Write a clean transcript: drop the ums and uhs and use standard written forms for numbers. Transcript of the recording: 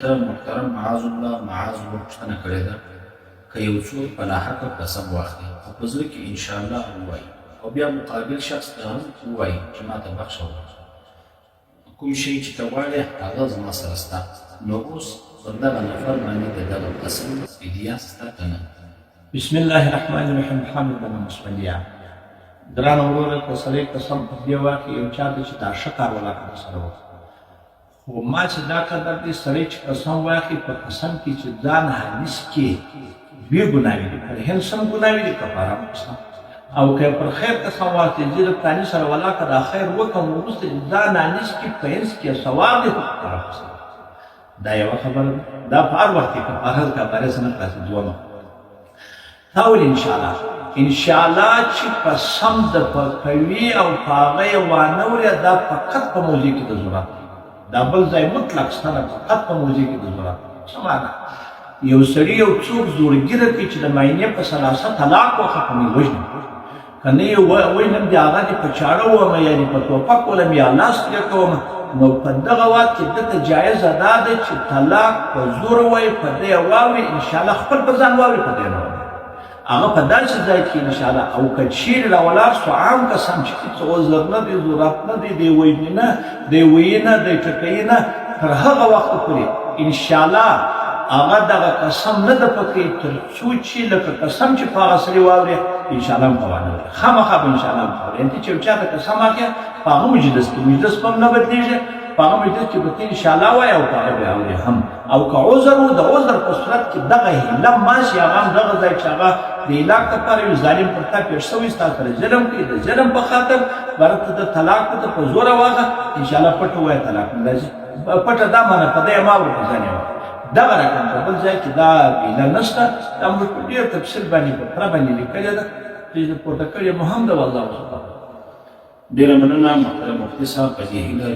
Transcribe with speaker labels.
Speaker 1: محترم معاذ الله معاذ پوښتنه کړې ده که یو څوک په ناحقه قسم واخلي او په زړه کې انشاءالله ووایي او بیا مقابل شخص ته هم ووایي چې ما ته بخښه وکړه کوم شی چې ته غواړې هغه زما سره سته نو اوس پر دغه نفر باندې د دغه قسم فدیه سته که نه
Speaker 2: بسم الله الرحمن الرحیم حامد بن مسلیا ګرانه وروره که سړی قسم په دې واخلي یو چا ته چې دا ښه کار ولاکه سره وکړي خو ما چې دا قدر دی سړی چې قسم واخلي په قسم کې چې ځان حدیث کې دوې ګناوې دي پر هند سم ګناوې دي کفاره هم او که پر خیر قسم واخلي زه د پلاني سره ولاکه دا خیر وکړم وروسته ځان حدیث کې په هند کې ثواب دی خو کفاره دا یوه خبره ده دا په هر وخت کې کفاره د کفارې څه نه خلاصي دومه تا ول انشاءالله انشاءالله چې قسم د په کوي او په هغه یې وانه وړې دا فقط په موضوع کې د ضرورت دا بل ځای مطلق شته نه فقط په موضوع کې د ضرورت څه معنا یو سړي یو څوک زورګیره کوي چې د معاینې په ثلاثه طلاق وخه په مې وژني که نه یې وژنم د هغه دې په چاړه وومه یا دې په توپک ولم یا لاس ترې کومه نو په دغه وخت کې دته جایزه دا ده چې طلاق په زور ووایي په دی واوري انشاءالله خپل په ځان واوري په دی نه واوري هغه په داسې ځای کې انشاءالله او که چیرې راولاړ سو عام قسم چې څه عذر نه دی ضرورت نه دی دی وژني نه دی ویي نه دی ټکوي نه تر هغه وخته پورې انشاءالله هغه دغه قسم نه ده پکې تر څو چې لکه قسم چې په هغه سړي واورې انشاءالله هم به وانه وري خامخا به انشاءالله هم واوري انته چې یو چا ته قسم واخلې په هغه مجلس کې مجلس به هم نه بدلېږي په هغه مجلس کې به ته انشاءالله وایې او په هغه به اورې هم او که عذر و د عذر په صورت کې دغه هیله ماشي هغه هم دغه ځای چې هغه د علاج لپاره یو ظالم پر تا پېښ شوی ستا سره ظلم کوي د ظلم په خاطر بره ته د طلاق ته په زوره واخه انشاءالله پټ ووایه طلاق نه راځي پټه دا معنه په دی ما ورته ځان یې واخه دغه رقم په بل ځای کې دا هیله نشته دا موږ په ډېر تفصیل باندې په پوره باندې لیکلې ده چې پورته کړې مو هم ده والله
Speaker 1: ډېره مننه محترم مفتي صاحب په دې هیله